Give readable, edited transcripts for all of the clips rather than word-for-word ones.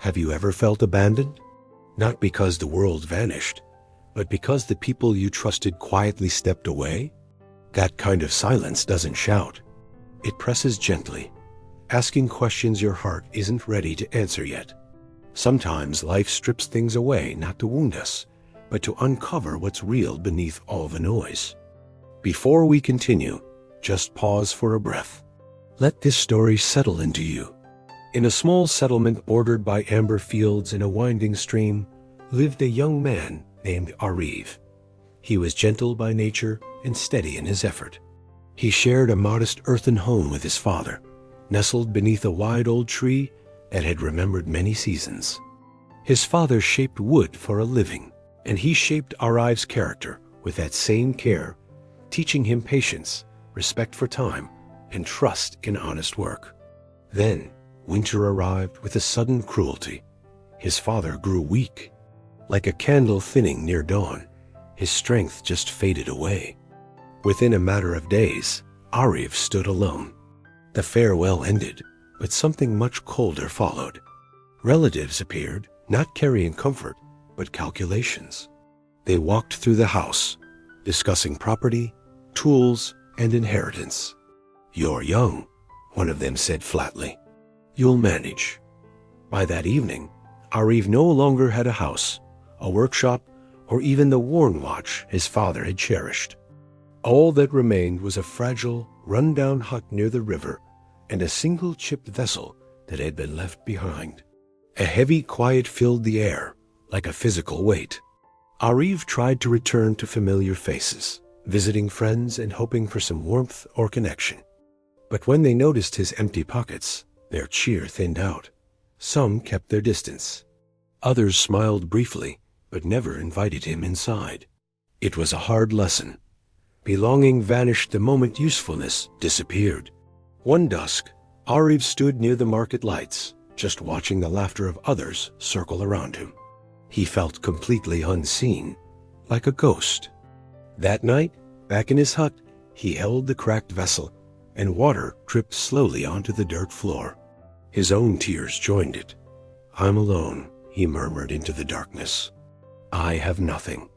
Have you ever felt abandoned? Not because the world vanished, but because the people you trusted quietly stepped away? That kind of silence doesn't shout. It presses gently, asking questions your heart isn't ready to answer yet. Sometimes life strips things away not to wound us, but to uncover what's real beneath all the noise. Before we continue, just pause for a breath. Let this story settle into you. In a small settlement bordered by amber fields and a winding stream, lived a young man named Ariv. He was gentle by nature and steady in his effort. He shared a modest earthen home with his father, nestled beneath a wide old tree that had remembered many seasons. His father shaped wood for a living, and he shaped Ariv's character with that same care, teaching him patience, respect for time, and trust in honest work. Then, winter arrived with a sudden cruelty. His father grew weak. Like a candle thinning near dawn, his strength just faded away. Within a matter of days, Ariv stood alone. The farewell ended, but something much colder followed. Relatives appeared, not carrying comfort, but calculations. They walked through the house, discussing property, tools, and inheritance. "You're young," one of them said flatly. "You'll manage." By that evening, Ariv no longer had a house, a workshop, or even the worn watch his father had cherished. All that remained was a fragile, run-down hut near the river and a single chipped vessel that had been left behind. A heavy quiet filled the air, like a physical weight. Ariv tried to return to familiar faces, visiting friends and hoping for some warmth or connection. But when they noticed his empty pockets, their cheer thinned out. Some kept their distance. Others smiled briefly, but never invited him inside. It was a hard lesson. Belonging vanished the moment usefulness disappeared. One dusk, Ariv stood near the market lights, just watching the laughter of others circle around him. He felt completely unseen, like a ghost. That night, back in his hut, he held the cracked vessel, and water dripped slowly onto the dirt floor. His own tears joined it. "I'm alone," he murmured into the darkness. "I have nothing."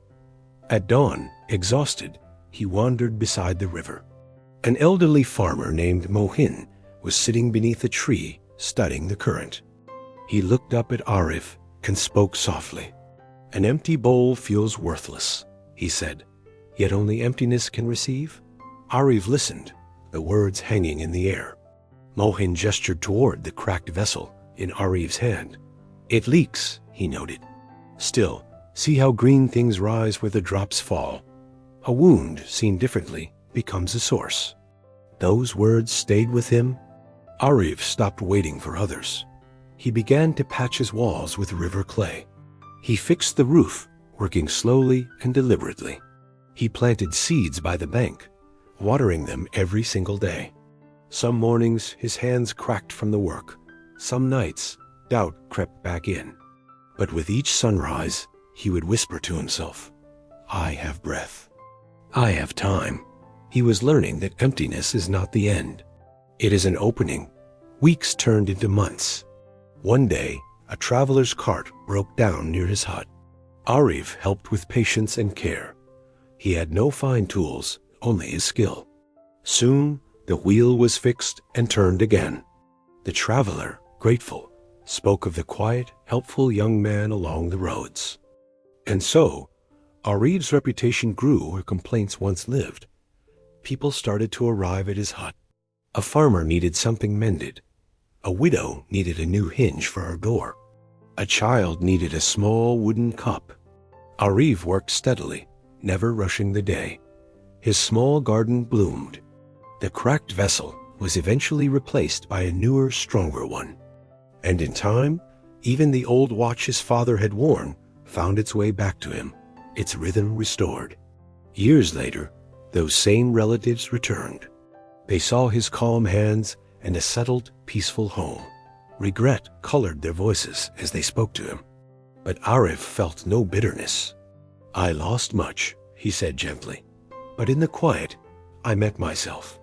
At dawn, exhausted, he wandered beside the river. An elderly farmer named Mohin was sitting beneath a tree, studying the current. He looked up at Ariv and spoke softly. "An empty bowl feels worthless," he said, "yet only emptiness can receive." Ariv listened, the words hanging in the air. Mohin gestured toward the cracked vessel in Ariv's hand. "It leaks," he noted. "Still, see how green things rise where the drops fall. A wound, seen differently, becomes a source." Those words stayed with him. Ariv stopped waiting for others. He began to patch his walls with river clay. He fixed the roof, working slowly and deliberately. He planted seeds by the bank, watering them every single day. Some mornings his hands cracked from the work. Some nights doubt crept back in. But with each sunrise, he would whisper to himself, "I have breath. I have time." He was learning that emptiness is not the end. It is an opening. Weeks turned into months. One day, a traveler's cart broke down near his hut. Ariv helped with patience and care. He had no fine tools, only his skill. Soon, the wheel was fixed and turned again. The traveler, grateful, spoke of the quiet, helpful young man along the roads. And so, Ariv's reputation grew where complaints once lived. People started to arrive at his hut. A farmer needed something mended. A widow needed a new hinge for her door. A child needed a small wooden cup. Ariv worked steadily, never rushing the day. His small garden bloomed. The cracked vessel was eventually replaced by a newer, stronger one. And in time, even the old watch his father had worn found its way back to him, its rhythm restored. Years later, those same relatives returned. They saw his calm hands and a settled, peaceful home. Regret colored their voices as they spoke to him. But Ariv felt no bitterness. "I lost much," he said gently, "but in the quiet, I met myself."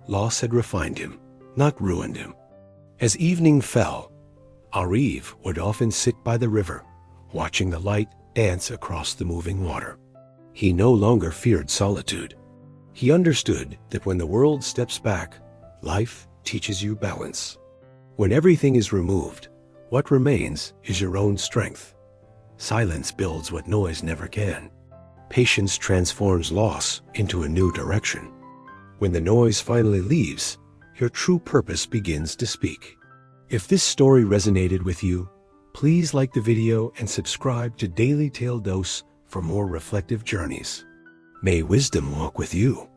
Loss had refined him, not ruined him. As evening fell, Ariv would often sit by the river, watching the light dance across the moving water. He no longer feared solitude. He understood that when the world steps back, life teaches you balance. When everything is removed, what remains is your own strength. Silence builds what noise never can. Patience transforms loss into a new direction. When the noise finally leaves, your true purpose begins to speak. If this story resonated with you, please like the video and subscribe to Daily Tale Dose for more reflective journeys. May wisdom walk with you.